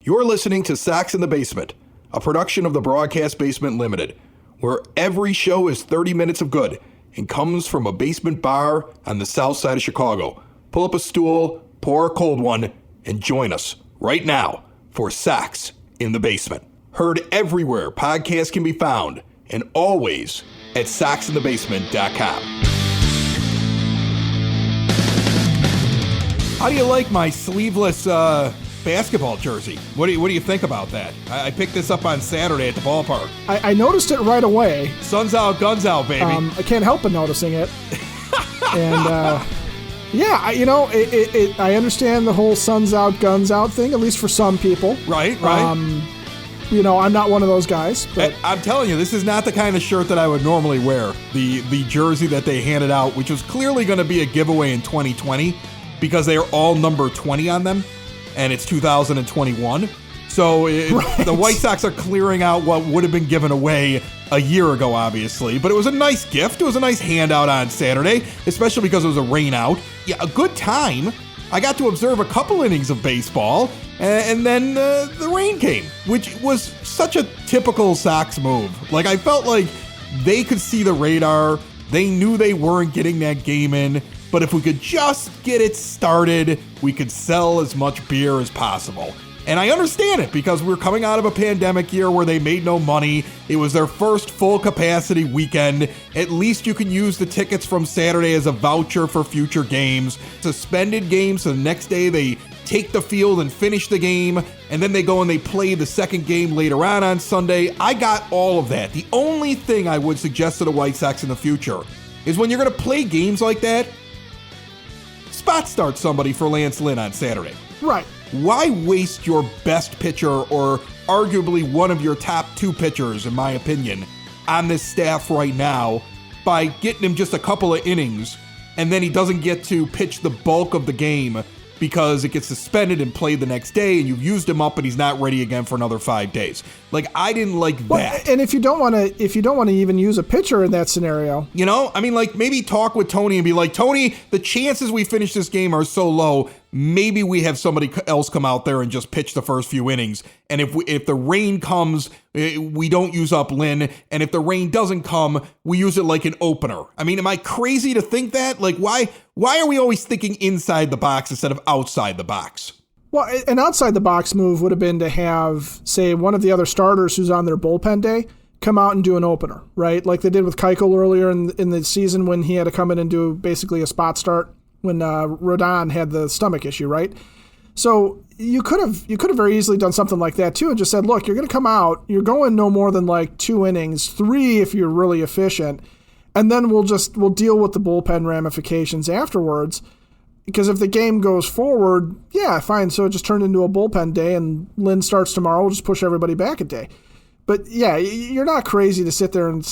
You're listening to Sacks in the Basement, a production of the Broadcast Basement Limited, where every show is 30 minutes of good and comes from a basement bar on the south side of Chicago. Pull up a stool, pour a cold one, and join us right now for Sacks in the Basement. Heard everywhere podcasts can be found, and always at sacksinthebasement.com. How do you like my sleeveless basketball jersey? What do you think about that? I picked this up on Saturday at the ballpark. I noticed it right away. Sun's out, guns out, baby. I can't help but noticing it. And yeah, I understand the whole sun's out, guns out thing, at least for some people. Right. I'm not one of those guys. But I'm telling you, this is not the kind of shirt that I would normally wear. The jersey that they handed out, which was clearly going to be a giveaway in 2020 because they are all number 20 on them, and it's 2021. So right. The White Sox are clearing out what would have been given away a year ago, obviously. But it was a nice gift. It was a nice handout on Saturday, especially because it was a rain out. Yeah, a good time. I got to observe a couple innings of baseball, and then the rain came, which was such a typical Sox move. Like, I felt like they could see the radar. They knew they weren't getting that game in, but if we could just get it started, we could sell as much beer as possible. And I understand it because we're coming out of a pandemic year where they made no money. It was their first full capacity weekend. At least you can use the tickets from Saturday as a voucher for future games. Suspended games, so the next day they take the field and finish the game, and then they go and they play the second game later on Sunday. I got all of that. The only thing I would suggest to the White Sox in the future is when you're going to play games like that, spot start somebody for Lance Lynn on Saturday. Right. Why waste your best pitcher or arguably one of your top two pitchers, in my opinion, on this staff right now by getting him just a couple of innings and then he doesn't get to pitch the bulk of the game because it gets suspended and played the next day and you've used him up and he's not ready again for another 5 days. Like, I didn't like that. And if you don't want to even use a pitcher in that scenario, like maybe talk with Tony and be like, Tony, the chances we finish this game are so low. Maybe we have somebody else come out there and just pitch the first few innings. And if the rain comes, we don't use up Lynn. And if the rain doesn't come, we use it like an opener. I mean, am I crazy to think that? Like, why are we always thinking inside the box instead of outside the box? Well, an outside the box move would have been to have, say, one of the other starters who's on their bullpen day come out and do an opener, right? Like they did with Keuchel earlier in the season when he had to come in and do basically a spot start when Rodon had the stomach issue, right? So you could have very easily done something like that too and just said, look, you're going to come out, you're going no more than like 2 innings, 3 if you're really efficient, and then we'll deal with the bullpen ramifications afterwards. Because if the game goes forward, yeah, fine. So it just turned into a bullpen day and Lynn starts tomorrow. We'll just push everybody back a day. But yeah, you're not crazy to sit there and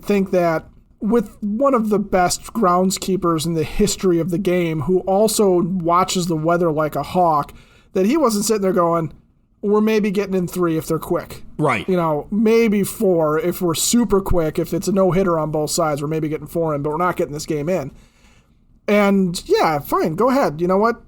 think that with one of the best groundskeepers in the history of the game, who also watches the weather like a hawk, that he wasn't sitting there going, we're maybe getting in 3 if they're quick. Right. Maybe 4 if we're super quick. If it's a no-hitter on both sides, we're maybe getting 4 in, but we're not getting this game in. And yeah, fine, go ahead. You know what?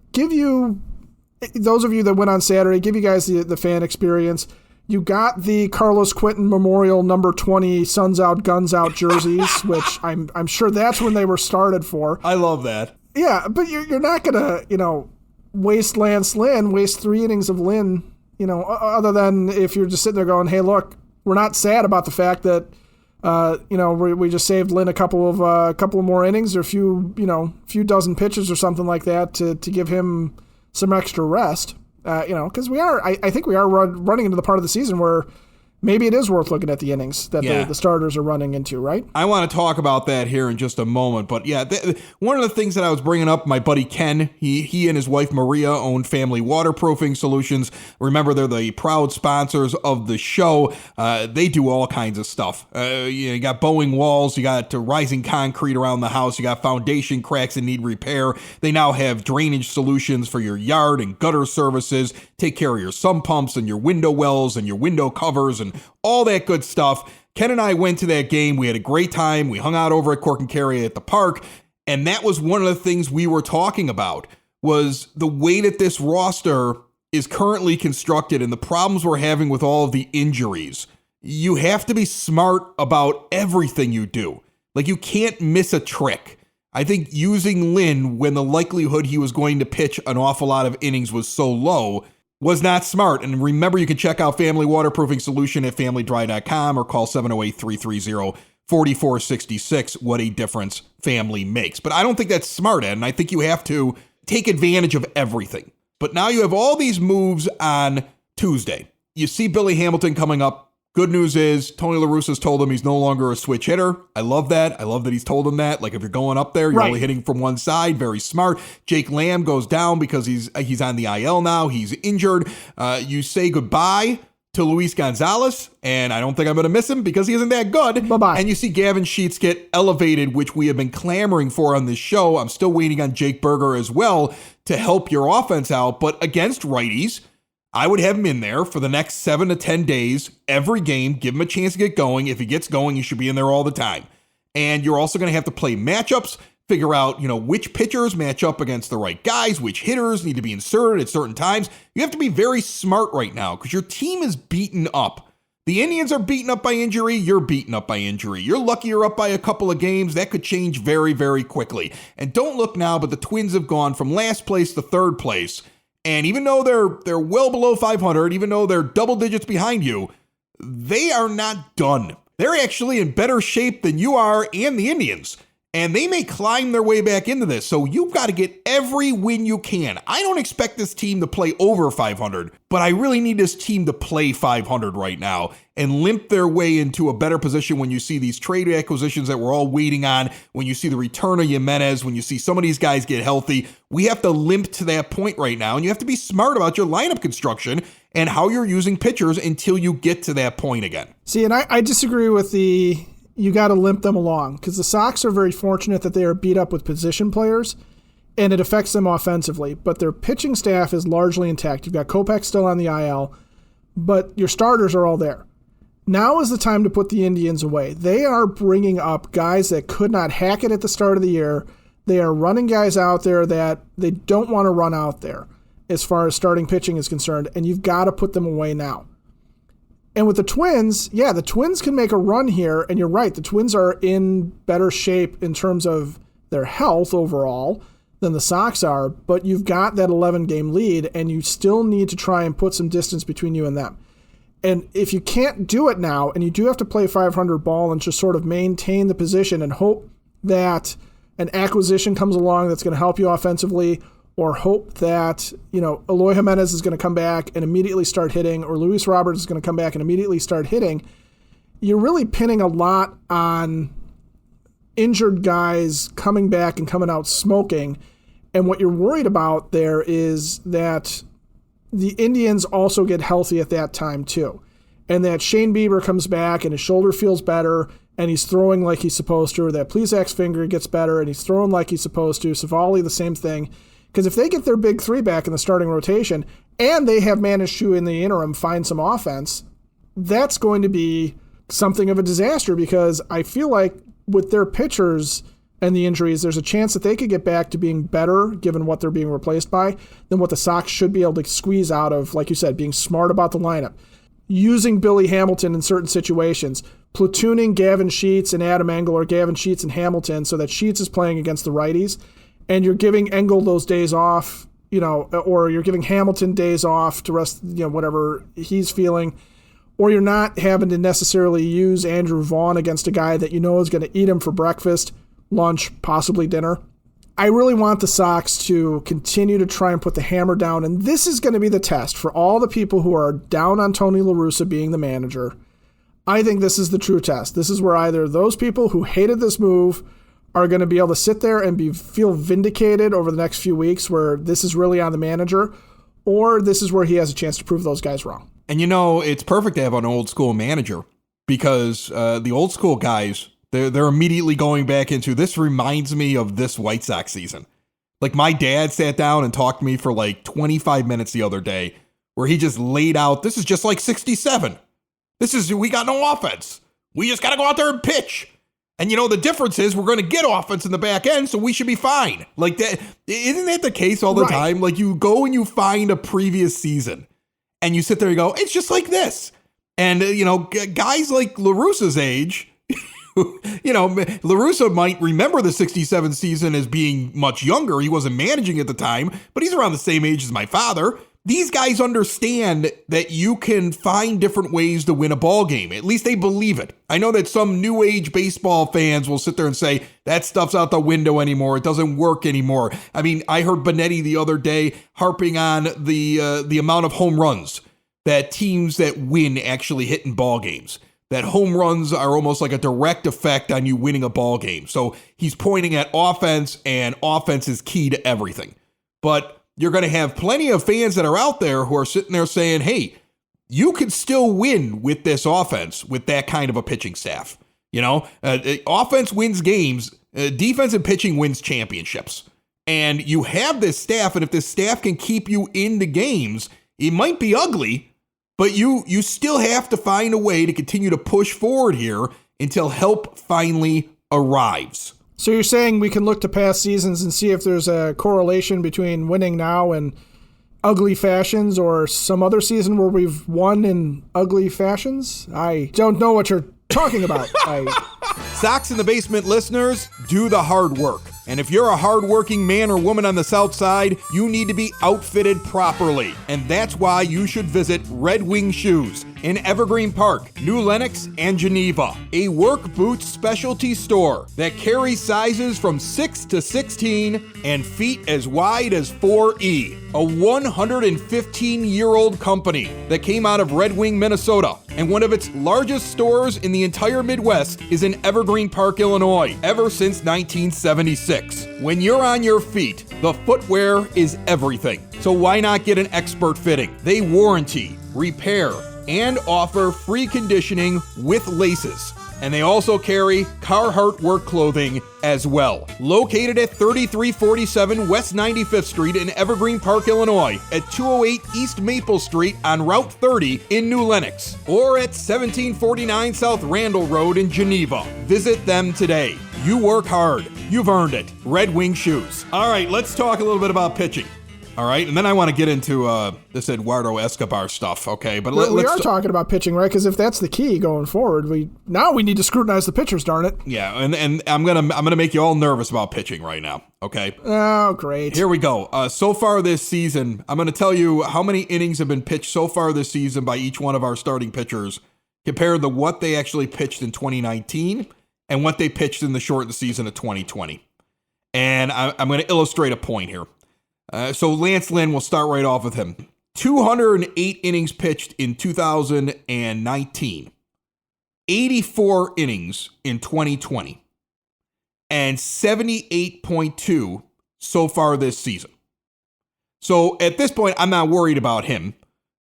Those of you that went on Saturday, give you guys the fan experience. You got the Carlos Quentin Memorial number 20 Suns Out, Guns Out jerseys, which I'm sure that's when they were started for. I love that. Yeah, but you're not gonna waste Lance Lynn, waste 3 innings of Lynn. Other than if you're just sitting there going, hey, look, we're not sad about the fact that. We just saved Lynn a couple of more innings or a few dozen pitches or something like that to give him some extra rest. Because I think we are running into the part of the season where maybe it is worth looking at the innings that the starters are running into, right? I want to talk about that here in just a moment. But yeah, one of the things that I was bringing up, my buddy Ken, he and his wife Maria own Family Waterproofing Solutions. Remember, they're the proud sponsors of the show. They do all kinds of stuff. You got bowing walls, you got rising concrete around the house, you got foundation cracks that need repair. They now have drainage solutions for your yard and gutter services. Take care of your sump pumps and your window wells and your window covers and all that good stuff. Ken and I went to that game. We had a great time. We hung out over at Cork and Carry at the park. And that was one of the things we were talking about, was the way that this roster is currently constructed and the problems we're having with all of the injuries, you have to be smart about everything you do. Like, you can't miss a trick. I think using Lynn when the likelihood he was going to pitch an awful lot of innings was so low was not smart. And remember, you can check out Family Waterproofing Solution at familydry.com or call 708-330-4466. What a difference family makes. But I don't think that's smart, Ed, and I think you have to take advantage of everything. But now you have all these moves on Tuesday. You see Billy Hamilton coming up. Good news is Tony La Russa's told him he's no longer a switch hitter. I love that. I love that he's told him that. Like, if you're going up there, you're only hitting from one side. Very smart. Jake Lamb goes down because he's on the IL now. He's injured. You say goodbye to Luis Gonzalez, and I don't think I'm going to miss him because he isn't that good. Bye-bye. And you see Gavin Sheets get elevated, which we have been clamoring for on this show. I'm still waiting on Jake Berger as well to help your offense out. But against righties, I would have him in there for the next 7 to 10 days, every game, give him a chance to get going. If he gets going, he should be in there all the time. And you're also going to have to play matchups, figure out, which pitchers match up against the right guys, which hitters need to be inserted at certain times. You have to be very smart right now because your team is beaten up. The Indians are beaten up by injury. You're beaten up by injury. You're lucky you're up by a couple of games. That could change very, very quickly. And don't look now, but the Twins have gone from last place to third place. And even though they're well below 500, even though they're double digits behind you, they are not done. They're actually in better shape than you are and the Indians. And they may climb their way back into this. So you've got to get every win you can. I don't expect this team to play over 500, but I really need this team to play 500 right now and limp their way into a better position when you see these trade acquisitions that we're all waiting on, when you see the return of Jimenez, when you see some of these guys get healthy. We have to limp to that point right now, and you have to be smart about your lineup construction and how you're using pitchers until you get to that point again. See, and I disagree with you got to limp them along because the Sox are very fortunate that they are beat up with position players and it affects them offensively, but their pitching staff is largely intact. You've got Kopech still on the IL, but your starters are all there. Now is the time to put the Indians away. They are bringing up guys that could not hack it at the start of the year. They are running guys out there that they don't want to run out there as far as starting pitching is concerned, and you've got to put them away now. And with the Twins, the Twins can make a run here, and you're right, the Twins are in better shape in terms of their health overall than the Sox are, but you've got that 11-game lead, and you still need to try and put some distance between you and them. And if you can't do it now, and you do have to play 500 ball and just sort of maintain the position and hope that an acquisition comes along that's going to help you offensively, or hope that, Eloy Jimenez is going to come back and immediately start hitting, or Luis Roberts is going to come back and immediately start hitting, you're really pinning a lot on injured guys coming back and coming out smoking. And what you're worried about there is that the Indians also get healthy at that time too. And that Shane Bieber comes back and his shoulder feels better and he's throwing like he's supposed to, or that Plesac's finger gets better and he's throwing like he's supposed to. Savali, the same thing. Because if they get their big three back in the starting rotation and they have managed to, in the interim, find some offense, that's going to be something of a disaster because I feel like with their pitchers and the injuries, there's a chance that they could get back to being better, given what they're being replaced by, than what the Sox should be able to squeeze out of, like you said, being smart about the lineup, using Billy Hamilton in certain situations, platooning Gavin Sheets and Adam Engel or Gavin Sheets and Hamilton so that Sheets is playing against the righties. And you're giving Engel those days off, or you're giving Hamilton days off to rest, whatever he's feeling, or you're not having to necessarily use Andrew Vaughn against a guy that is going to eat him for breakfast, lunch, possibly dinner. I really want the Sox to continue to try and put the hammer down, and this is going to be the test for all the people who are down on Tony La Russa being the manager. I think this is the true test. This is where either those people who hated this move are going to be able to sit there and feel vindicated over the next few weeks where this is really on the manager, or this is where he has a chance to prove those guys wrong. And it's perfect to have an old school manager because the old school guys, they're immediately going back into, this reminds me of this White Sox season. Like my dad sat down and talked to me for like 25 minutes the other day where he just laid out, this is just like 67. We got no offense. We just got to go out there and pitch. And the difference is we're going to get offense in the back end, so we should be fine. Like that, isn't that the case all the time? Like you go and you find a previous season and you sit there and go, it's just like this. And, guys like La Russa's age, La Russa might remember the 67 season as being much younger. He wasn't managing at the time, but he's around the same age as my father. These guys understand that you can find different ways to win a ball game. At least they believe it. I know that some new age baseball fans will sit there and say, that stuff's out the window anymore. It doesn't work anymore. I mean, I heard Benetti the other day harping on the amount of home runs that teams that win actually hit in ball games. That home runs are almost like a direct effect on you winning a ball game. So he's pointing at offense, and offense is key to everything. But you're going to have plenty of fans that are out there who are sitting there saying, hey, you could still win with this offense with that kind of a pitching staff. Offense wins games. Defense and pitching wins championships. And you have this staff, and if this staff can keep you in the games, it might be ugly, but you still have to find a way to continue to push forward here until help finally arrives. So you're saying we can look to past seasons and see if there's a correlation between winning now and ugly fashions, or some other season where we've won in ugly fashions? I don't know what you're talking about. Sox in the Basement listeners, do the hard work. And if you're a hardworking man or woman on the South Side, you need to be outfitted properly. And that's why you should visit Red Wing Shoes in Evergreen Park, New Lenox, and Geneva. A work boots specialty store that carries sizes from 6 to 16 and feet as wide as 4E. A 115-year-old company that came out of Red Wing, Minnesota. And one of its largest stores in the entire Midwest is in Evergreen Park, Illinois, ever since 1976. When you're on your feet, the footwear is everything. So why not get an expert fitting? They warranty, repair, and offer free conditioning with laces. And they also carry Carhartt work clothing as well. Located at 3347 West 95th Street in Evergreen Park, Illinois, at 208 East Maple Street on Route 30 in New Lenox, or at 1749 South Randall Road in Geneva. Visit them today. You work hard. You've earned it. Red Wing Shoes. All right, let's talk a little bit about pitching. All right, and then I want to get into this Eduardo Escobar stuff, okay? But we are talking about pitching, right? Because if that's the key going forward, we need to scrutinize the pitchers, darn it. Yeah, and I'm gonna make you all nervous about pitching right now, okay? Oh, great. Here we go. So far this season, I'm gonna tell you how many innings have been pitched so far this season by each one of our starting pitchers, compared to what they actually pitched in 2019 and what they pitched in the shortened season of 2020. And I'm gonna illustrate a point here. So Lance Lynn, we'll start right off with him. 208 innings pitched in 2019, 84 innings in 2020, and 78.2 so far this season. So at this point, I'm not worried about him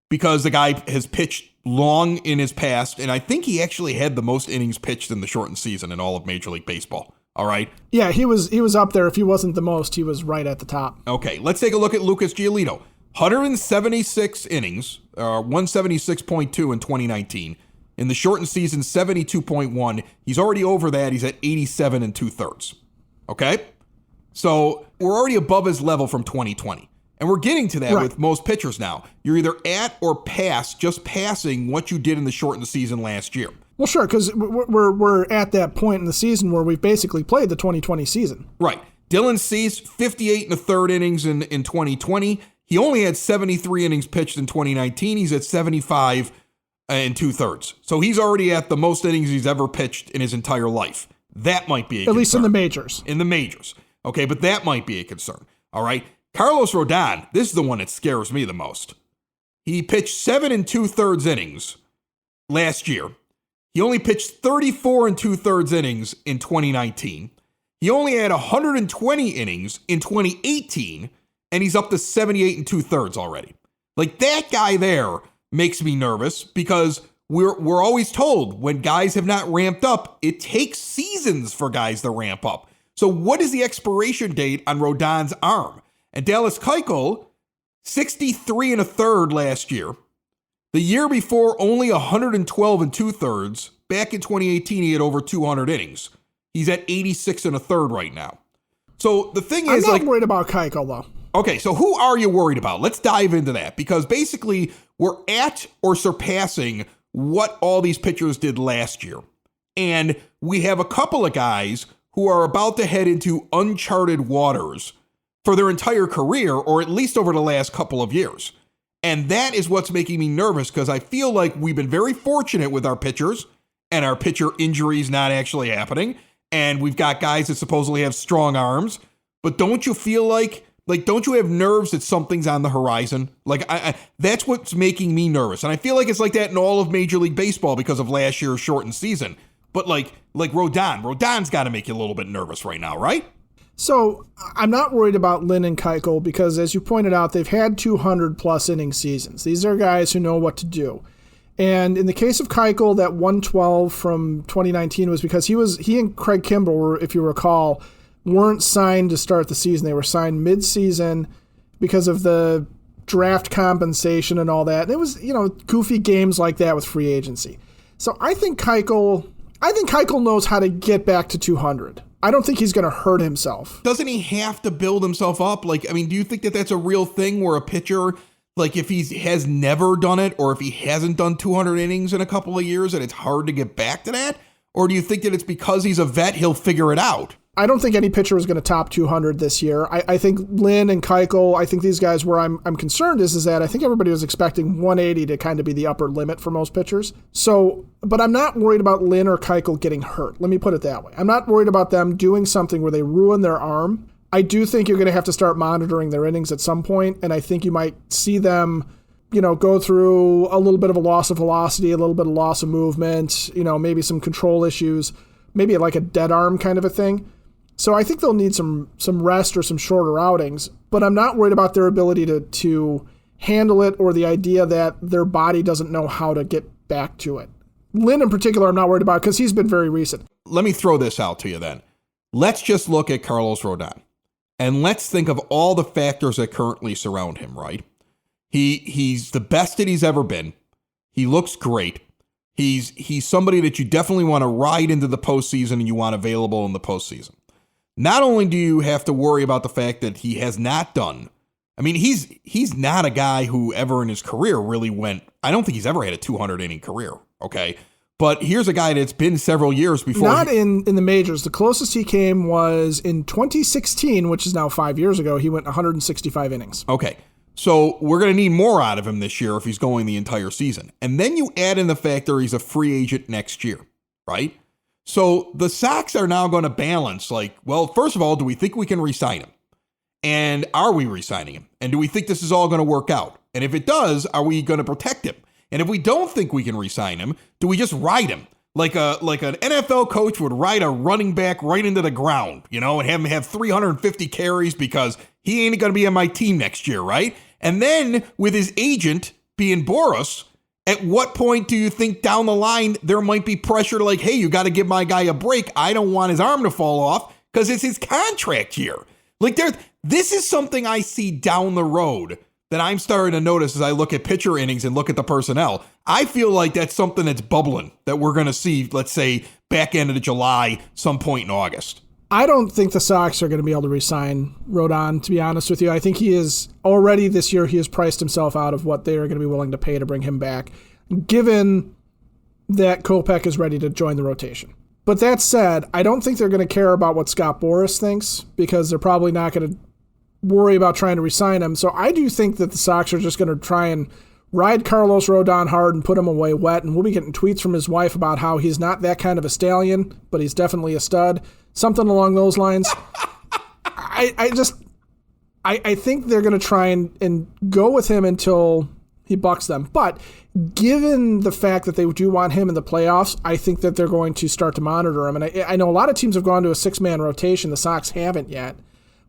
because the guy has pitched long in his past, and I think he actually had the most innings pitched in the shortened season in all of Major League Baseball. All right. Yeah, he was up there. If he wasn't the most, he was right at the top. Okay, let's take a look at Lucas Giolito. 176 innings, 176.2 in 2019. In the shortened season, 72.1. He's already over that. He's at 87 2/3. Okay? So we're already above his level from 2020. And we're getting to that with most pitchers now. You're either at or past, just passing what you did in the shortened season last year. Well, sure, because we're at that point in the season where we've basically played the 2020 season. Right. Dylan Cease, 58 1/3 innings in 2020. He only had 73 innings pitched in 2019. He's at 75 2/3. So he's already at the most innings he's ever pitched in his entire life. That might be a concern. At least in the majors. In the majors. Okay, but that might be a concern. All right. Carlos Rodon, this is the one that scares me the most. He pitched 7 2/3 innings last year. He only pitched 34 2/3 innings in 2019. He only had 120 innings in 2018, and he's up to 78 2/3 already. Like, that guy there makes me nervous because we're always told when guys have not ramped up, it takes seasons for guys to ramp up. So what is the expiration date on Rodon's arm? And Dallas Keuchel, 63 1/3 last year. The year before, only 112 2/3. Back in 2018, he had over 200 innings. He's at 86 and a third right now. So the thing is, I'm not worried about Keuchel, though. Okay, so who are you worried about? Let's dive into that, because basically we're at or surpassing what all these pitchers did last year. And we have a couple of guys who are about to head into uncharted waters for their entire career, or at least over the last couple of years. And that is what's making me nervous, because I feel like we've been very fortunate with our pitchers and our pitcher injuries not actually happening. And we've got guys that supposedly have strong arms. But don't you feel like don't you have nerves that something's on the horizon? I that's what's making me nervous. And I feel like it's like that in all of Major League Baseball because of last year's shortened season. But like Rodon's got to make you a little bit nervous right now, right? So I'm not worried about Lynn and Keuchel because, as you pointed out, they've had 200-plus inning seasons. These are guys who know what to do. And in the case of Keuchel, that 112 from 2019 was because he and Craig Kimbrell, if you recall, weren't signed to start the season. They were signed mid-season because of the draft compensation and all that. And it was, goofy games like that with free agency. So I think Keuchel knows how to get back to 200. I don't think he's going to hurt himself. Doesn't he have to build himself up? Do you think that that's a real thing where a pitcher, if he has never done it, or if he hasn't done 200 innings in a couple of years, and it's hard to get back to that? Or do you think that it's because he's a vet, he'll figure it out? I don't think any pitcher is going to top 200 this year. I think Lynn and Keuchel, I think these guys, where I'm concerned is that I think everybody was expecting 180 to kind of be the upper limit for most pitchers. So, but I'm not worried about Lynn or Keuchel getting hurt. Let me put it that way. I'm not worried about them doing something where they ruin their arm. I do think you're going to have to start monitoring their innings at some point, and I think you might see them, go through a little bit of a loss of velocity, a little bit of loss of movement, maybe some control issues, maybe like a dead arm kind of a thing. So I think they'll need some rest or some shorter outings, but I'm not worried about their ability to handle it or the idea that their body doesn't know how to get back to it. Lynn in particular, I'm not worried about because he's been very recent. Let me throw this out to you then. Let's just look at Carlos Rodon, and let's think of all the factors that currently surround him, right? He's the best that he's ever been. He looks great. He's somebody that you definitely want to ride into the postseason and you want available in the postseason. Not only do you have to worry about the fact that he has not done, he's not a guy who ever in his career really went, I don't think he's ever had a 200 inning career, okay? But here's a guy that's been several years before. Not in the majors. The closest he came was in 2016, which is now 5 years ago. He went 165 innings. Okay, so we're going to need more out of him this year if he's going the entire season. And then you add in the fact that he's a free agent next year, right? So the Sox are now going to balance, first of all, do we think we can re-sign him? And are we re-signing him? And do we think this is all going to work out? And if it does, are we going to protect him? And if we don't think we can re-sign him, do we just ride him? Like an NFL coach would ride a running back right into the ground, and have him have 350 carries because he ain't going to be on my team next year, right? And then with his agent being Boras, at what point do you think down the line there might be pressure to hey, you got to give my guy a break. I don't want his arm to fall off because it's his contract year. This is something I see down the road that I'm starting to notice as I look at pitcher innings and look at the personnel. I feel like that's something that's bubbling that we're going to see, let's say, back end of July, some point in August. I don't think the Sox are going to be able to re-sign Rodon, to be honest with you. I think he is already this year, he has priced himself out of what they are going to be willing to pay to bring him back, given that Kopech is ready to join the rotation. But that said, I don't think they're going to care about what Scott Boras thinks because they're probably not going to worry about trying to re-sign him. So I do think that the Sox are just going to try and ride Carlos Rodon hard and put him away wet. And we'll be getting tweets from his wife about how he's not that kind of a stallion, but he's definitely a stud. Something along those lines. I think they're going to try and go with him until he bucks them. But given the fact that they do want him in the playoffs, I think that they're going to start to monitor him. And I know a lot of teams have gone to a six-man rotation. The Sox haven't yet.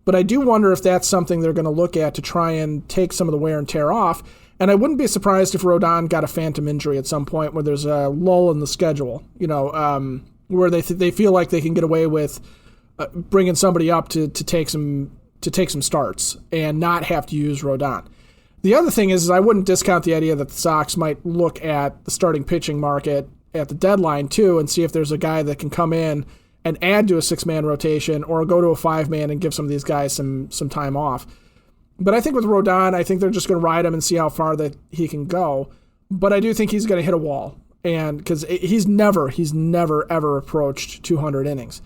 But I do wonder if that's something they're going to look at to try and take some of the wear and tear off. And I wouldn't be surprised if Rodon got a phantom injury at some point where there's a lull in the schedule, where they feel like they can get away with bringing somebody up to take some starts and not have to use Rodon. The other thing is I wouldn't discount the idea that the Sox might look at the starting pitching market at the deadline too and see if there's a guy that can come in and add to a 6-man rotation or go to a 5-man and give some of these guys some time off. But I think with Rodon, I think they're just going to ride him and see how far that he can go. But I do think he's going to hit a wall, and because he's never ever approached 200 innings.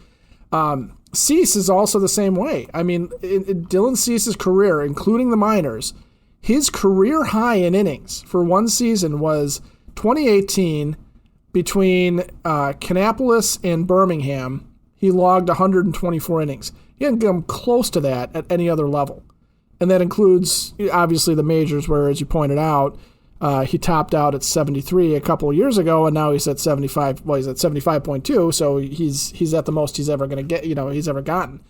Cease is also the same way. I mean, in Dylan Cease's career, including the minors, his career high in innings for one season was 2018 between Kannapolis and Birmingham. He logged 124 innings. He hadn't come close to that at any other level. And that includes, obviously, the majors where, as you pointed out, he topped out at 73 a couple of years ago, and now he's at 75. Well, he's at 75.2, so he's at the most he's ever going to get. He's ever gotten.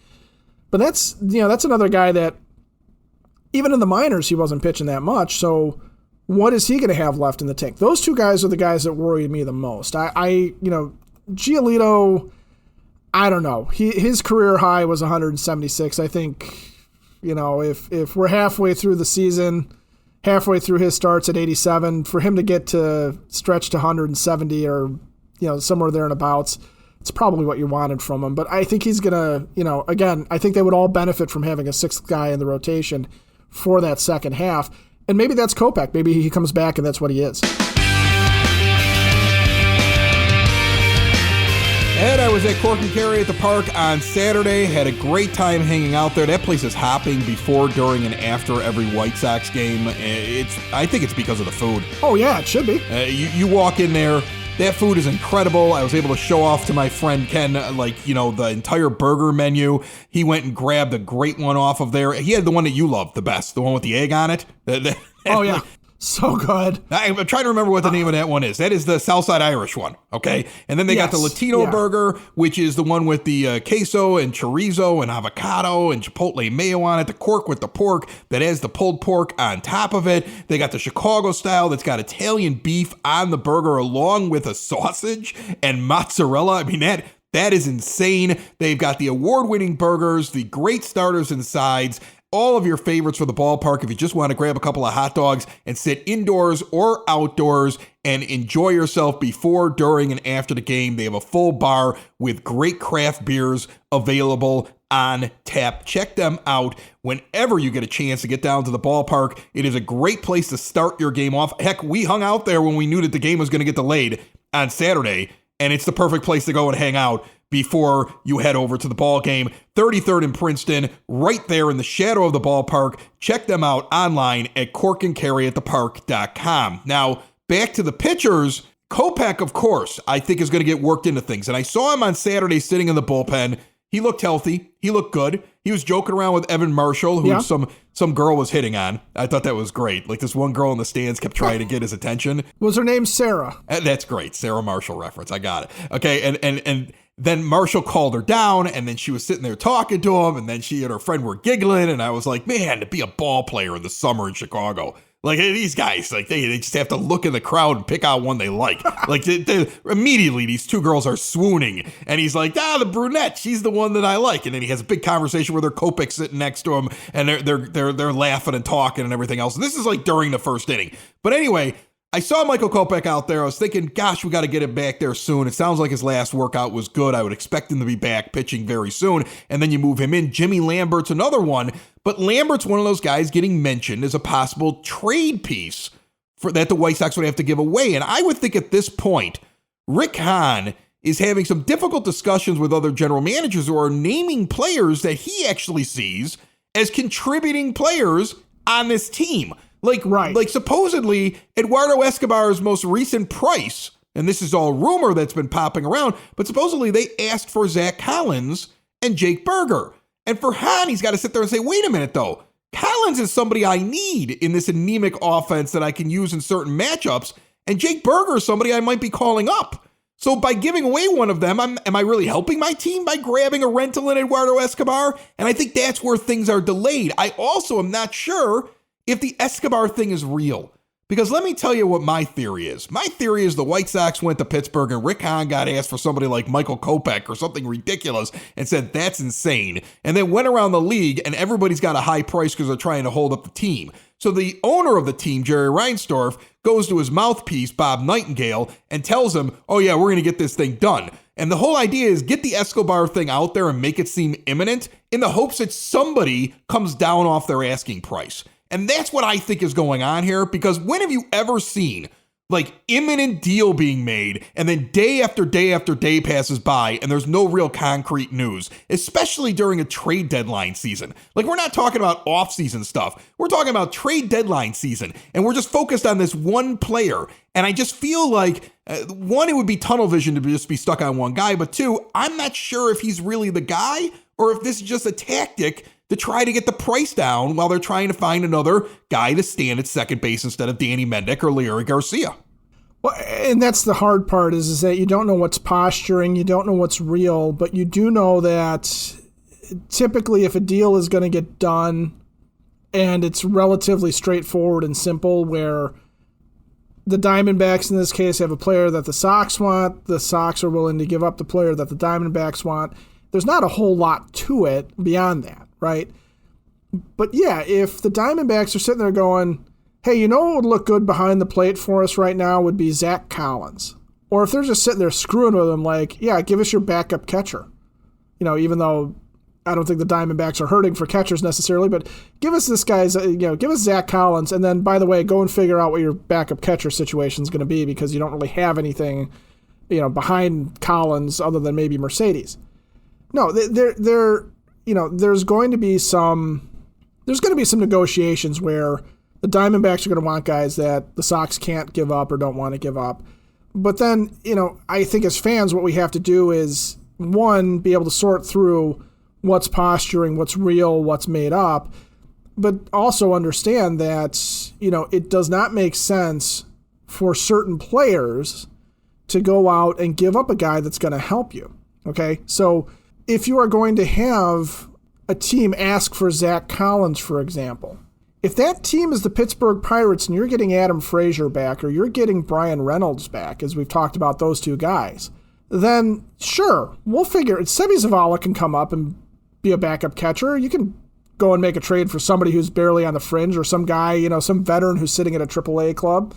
But that's another guy that even in the minors he wasn't pitching that much. So what is he going to have left in the tank? Those two guys are the guys that worry me the most. Giolito, I don't know. His career high was 176. I think, if we're halfway through the season. Halfway through his starts at 87, for him to get to stretch to 170 or, somewhere there and abouts, it's probably what you wanted from him. But I think he's going to, again, I think they would all benefit from having a 6th guy in the rotation for that second half. And maybe that's Kopech. Maybe he comes back and that's what he is. And I was at Cork and Kerry at the park on Saturday. Had a great time hanging out there. That place is hopping before, during, and after every White Sox game. I think it's because of the food. Oh, yeah, it should be. You walk in there, that food is incredible. I was able to show off to my friend Ken, the entire burger menu. He went and grabbed a great one off of there. He had the one that you love the best, the one with the egg on it. Oh, yeah. So good. I'm trying to remember what the name of that one is. That is the Southside Irish one, okay? And then they got the Latino burger, which is the one with the queso and chorizo and avocado and chipotle mayo on it. The Cork with the pork that has the pulled pork on top of it. They got the Chicago style that's got Italian beef on the burger along with a sausage and mozzarella. I mean, that is insane. They've got the award-winning burgers, the great starters and sides, all of your favorites for the ballpark if you just want to grab a couple of hot dogs and sit indoors or outdoors and enjoy yourself before, during, and after the game. They have a full bar with great craft beers available on tap. Check them out whenever you get a chance to get down to the ballpark. It is a great place to start your game off. Heck, we hung out there when we knew that the game was going to get delayed on Saturday, and it's the perfect place to go and hang out before you head over to the ball game. 33rd and Princeton, right there in the shadow of the ballpark. Check them out online at corkandcarryatthepark.com. Now, back to the pitchers. Kopech, of course, I think is going to get worked into things. And I saw him on Saturday sitting in the bullpen. He looked healthy. He looked good. He was joking around with Evan Marshall, who some girl was hitting on. I thought that was great. Like, this one girl in the stands kept trying to get his attention. Was her name Sarah? That's great. Sarah Marshall reference. I got it. Okay, and then Marshall called her down, and then she was sitting there talking to him, and then she and her friend were giggling, and I was like, man, to be a ball player in the summer in Chicago. Like, these guys, like, they just have to look in the crowd and pick out one they like. Like, they immediately, these two girls are swooning. And he's like, the brunette, she's the one that I like. And then he has a big conversation with her Kopech sitting next to him, and they're laughing and talking and everything else. And this is like during the first inning. But anyway, I saw Michael Kopech out there. I was thinking, gosh, we got to get him back there soon. It sounds like his last workout was good. I would expect him to be back pitching very soon. And then you move him in. Jimmy Lambert's another one. But Lambert's one of those guys getting mentioned as a possible trade piece that the White Sox would have to give away. And I would think at this point, Rick Hahn is having some difficult discussions with other general managers who are naming players that he actually sees as contributing players on this team. Like supposedly Eduardo Escobar's most recent price, and this is all rumor that's been popping around, but supposedly they asked for Zach Collins and Jake Berger. And for Hahn, he's got to sit there and say, wait a minute though, Collins is somebody I need in this anemic offense that I can use in certain matchups, and Jake Berger is somebody I might be calling up. So by giving away one of them, am I really helping my team by grabbing a rental in Eduardo Escobar? And I think that's where things are delayed. I also am not sure if the Escobar thing is real, Because let me tell you what my theory is. My theory is the White Sox went to Pittsburgh and Rick Hahn got asked for somebody like Michael Kopech or something ridiculous and said, that's insane. And then went around the league and everybody's got a high price because they're trying to hold up the team. So the owner of the team, Jerry Reinsdorf, goes to his mouthpiece, Bob Nightingale, and tells him, oh yeah, we're going to get this thing done. And the whole idea is get the Escobar thing out there and make it seem imminent in the hopes that somebody comes down off their asking price. And that's what I think is going on here, because when have you ever seen like imminent deal being made and then day after day after day passes by and there's no real concrete news, especially during a trade deadline season? Like, we're not talking about off-season stuff. We're talking about trade deadline season, and we're just focused on this one player. And I just feel like, one, it would be tunnel vision to just be stuck on one guy, but two, I'm not sure if he's really the guy or if this is just a tactic to try to get the price down while they're trying to find another guy to stand at second base instead of Danny Mendick or Leury Garcia. Well, and that's the hard part is that you don't know what's posturing, you don't know what's real, but you do know that typically if a deal is going to get done and it's relatively straightforward and simple, where the Diamondbacks in this case have a player that the Sox want, the Sox are willing to give up the player that the Diamondbacks want, there's not a whole lot to it beyond that, right? But yeah, if the Diamondbacks are sitting there going, hey, you know what would look good behind the plate for us right now would be Zach Collins. Or if they're just sitting there screwing with him, like, yeah, give us your backup catcher. You know, even though I don't think the Diamondbacks are hurting for catchers necessarily, but give us this guy's, give us Zach Collins. And then, by the way, go and figure out what your backup catcher situation is going to be, because you don't really have anything, behind Collins other than maybe Mercedes. No, there's going to be some negotiations where the Diamondbacks are going to want guys that the Sox can't give up or don't want to give up. But then, I think as fans, what we have to do is, one, be able to sort through what's posturing, what's real, what's made up, but also understand that, it does not make sense for certain players to go out and give up a guy that's going to help you. Okay? So if you are going to have a team ask for Zach Collins, for example, if that team is the Pittsburgh Pirates and you're getting Adam Frazier back or you're getting Brian Reynolds back, as we've talked about those two guys, then sure, we'll figure it. Seby Zavala can come up and be a backup catcher. You can go and make a trade for somebody who's barely on the fringe or some guy, some veteran who's sitting at a AAA club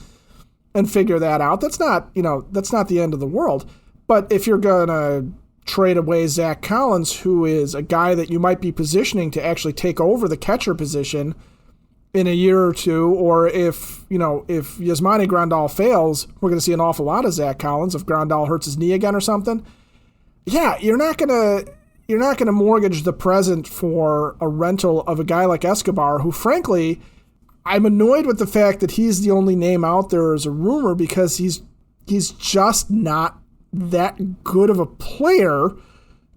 and figure that out. That's not the end of the world. But if you're going to trade away Zach Collins, who is a guy that you might be positioning to actually take over the catcher position in a year or two, or if Yasmani Grandal fails, we're going to see an awful lot of Zach Collins if Grandal hurts his knee again or something. Yeah, you're not going to mortgage the present for a rental of a guy like Escobar, who frankly, I'm annoyed with the fact that he's the only name out there as a rumor, because he's just not that good of a player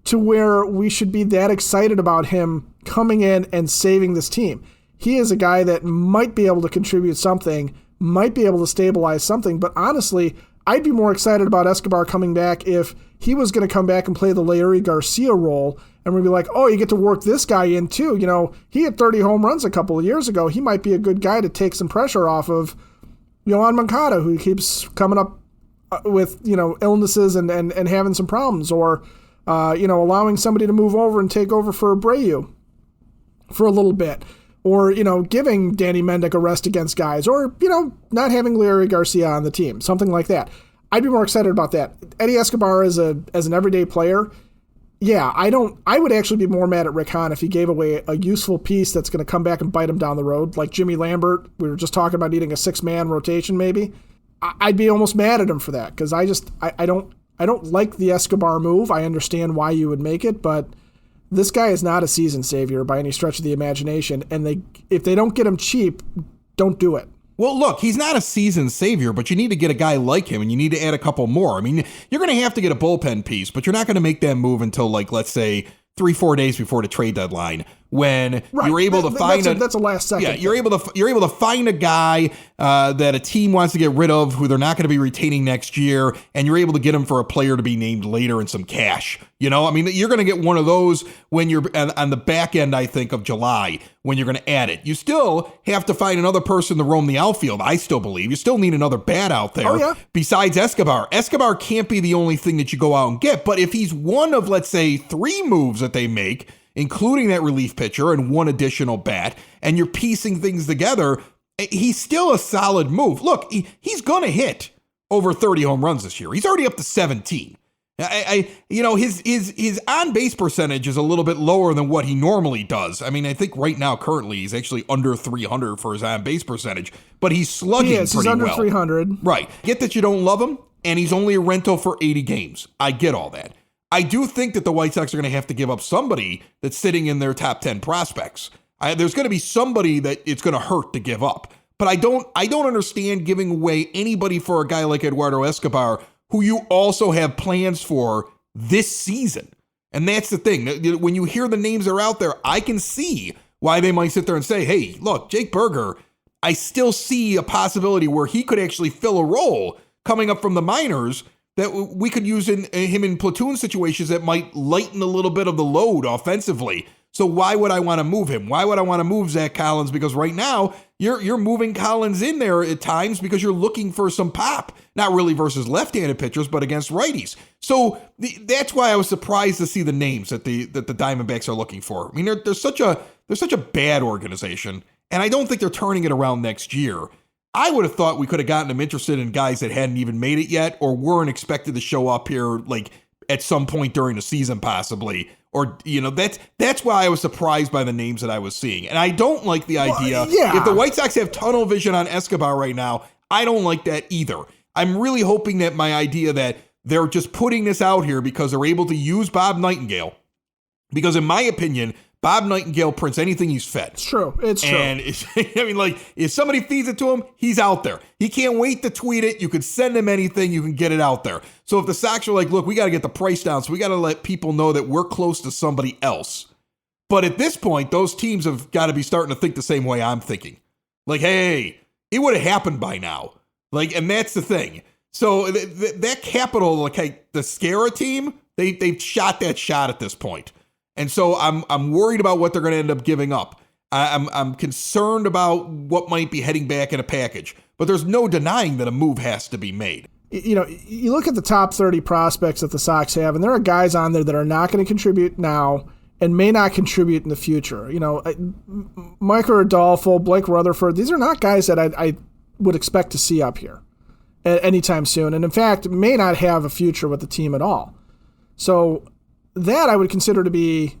to where we should be that excited about him coming in and saving this team. He is a guy that might be able to contribute something, might be able to stabilize something, but honestly, I'd be more excited about Escobar coming back if he was going to come back and play the Leury Garcia role, and we'd be like, oh, you get to work this guy in too. He had 30 home runs a couple of years ago. He might be a good guy to take some pressure off of Yohan Moncada, who keeps coming up with, illnesses and having some problems, or, allowing somebody to move over and take over for Abreu for a little bit. Or, giving Danny Mendick a rest against guys, or, not having Leury Garcia on the team, something like that. I'd be more excited about that. Eddie Escobar as an everyday player, yeah, I would actually be more mad at Rick Hahn if he gave away a useful piece that's going to come back and bite him down the road, like Jimmy Lambert. We were just talking about needing a 6-man rotation maybe. I'd be almost mad at him for that, because I don't like the Escobar move. I understand why you would make it, but this guy is not a season savior by any stretch of the imagination, and if they don't get him cheap, don't do it. Well, look, he's not a season savior, but you need to get a guy like him, and you need to add a couple more. I mean, you're going to have to get a bullpen piece, but you're not going to make that move until, let's say, 3-4 days before the trade deadline, when Right. you're able to find that's a last second. Yeah, you're able to find a guy that a team wants to get rid of who they're not going to be retaining next year, and you're able to get him for a player to be named later in some cash. I mean, you're going to get one of those when you're on the back end, I think, of July, when you're going to add it. You still have to find another person to roam the outfield, I still believe. You still need another bat out there besides Escobar. Escobar can't be the only thing that you go out and get, but if he's one of, let's say, 3 moves that they make, including that relief pitcher and one additional bat, and you're piecing things together, he's still a solid move. Look, he's going to hit over 30 home runs this year. He's already up to 17. His on base percentage is a little bit lower than what he normally does. I mean, I think right now, currently, he's actually under 300 for his on base percentage, but he's slugging pretty well. He's under 300. Right. Get that you don't love him, and he's only a rental for 80 games. I get all that. I do think that the White Sox are going to have to give up somebody that's sitting in their top 10 prospects. There's going to be somebody that it's going to hurt to give up. But I don't understand giving away anybody for a guy like Eduardo Escobar, who you also have plans for this season. And that's the thing. When you hear the names that are out there, I can see why they might sit there and say, hey, look, Jake Berger, I still see a possibility where he could actually fill a role coming up from the minors that we could use him in platoon situations that might lighten a little bit of the load offensively. So why would I want to move him? Why would I want to move Zach Collins? Because right now you're moving Collins in there at times because you're looking for some pop, not really versus left-handed pitchers, but against righties. So that's why I was surprised to see the names that the Diamondbacks are looking for. I mean, they're such a bad organization, and I don't think they're turning it around next year. I would have thought we could have gotten them interested in guys that hadn't even made it yet or weren't expected to show up here like at some point during the season possibly. Or, that's why I was surprised by the names that I was seeing. And I don't like the idea. If the White Sox have tunnel vision on Escobar right now, I don't like that either. I'm really hoping that my idea that they're just putting this out here because they're able to use Bob Nightingale. Because in my opinion, Bob Nightingale prints anything he's fed. It's true. It's true. And if somebody feeds it to him, he's out there. He can't wait to tweet it. You could send him anything. You can get it out there. So if the Sox are like, look, we got to get the price down. So we got to let people know that we're close to somebody else. But at this point, those teams have got to be starting to think the same way I'm thinking. Like, hey, it would have happened by now. And that's the thing. So that capital, the Scara team, they've shot that shot at this point. And so I'm worried about what they're going to end up giving up. I'm concerned about what might be heading back in a package. But there's no denying that a move has to be made. You look at the top 30 prospects that the Sox have, and there are guys on there that are not going to contribute now and may not contribute in the future. Michael Rodolfo, Blake Rutherford, these are not guys that I would expect to see up here anytime soon. And in fact, may not have a future with the team at all. So that I would consider to be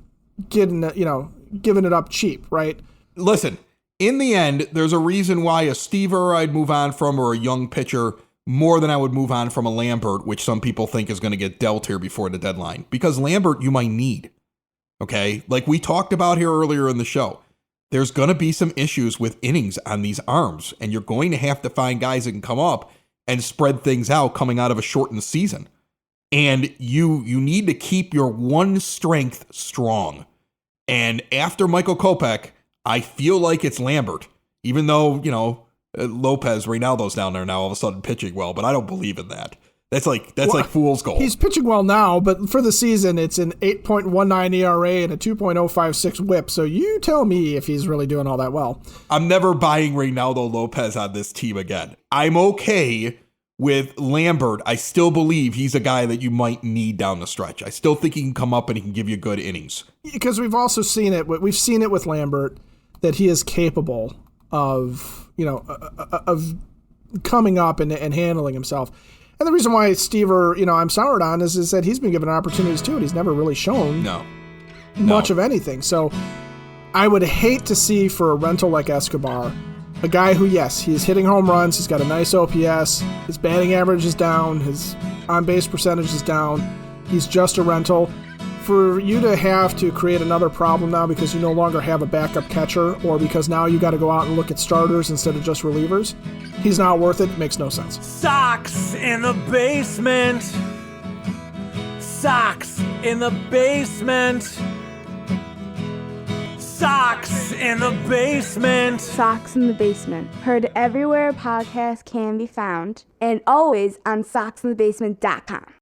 giving it up cheap, right? Listen, in the end, there's a reason why a Stever I'd move on from or a young pitcher more than I would move on from a Lambert, which some people think is going to get dealt here before the deadline. Because Lambert, you might need, okay? Like we talked about here earlier in the show, there's going to be some issues with innings on these arms, and you're going to have to find guys that can come up and spread things out coming out of a shortened season. And you need to keep your one strength strong. And after Michael Kopech, I feel like it's Lambert. Even though, Lopez, Reynaldo's down there now all of a sudden pitching well, but I don't believe in that. That's like fool's gold. He's pitching well now, but for the season, it's an 8.19 ERA and a 2.056 WHIP. So you tell me if he's really doing all that well. I'm never buying Reynaldo Lopez on this team again. I'm okay with Lambert. I still believe he's a guy that you might need down the stretch. I still think he can come up and he can give you good innings. Because we've also seen it. We've seen it with Lambert that he is capable of coming up and handling himself. And the reason why Stever, I'm soured on is that he's been given opportunities too, and he's never really shown much of anything. So I would hate to see for a rental like Escobar, a guy who, yes, he's hitting home runs, he's got a nice OPS, his batting average is down, his on-base percentage is down, he's just a rental. For you to have to create another problem now because you no longer have a backup catcher or because now you got to go out and look at starters instead of just relievers, he's not worth it. It makes no sense. Sox in the basement. Sox in the basement. Socks in the basement. Socks in the Basement. Heard everywhere a podcast can be found, and always on socksinthebasement.com.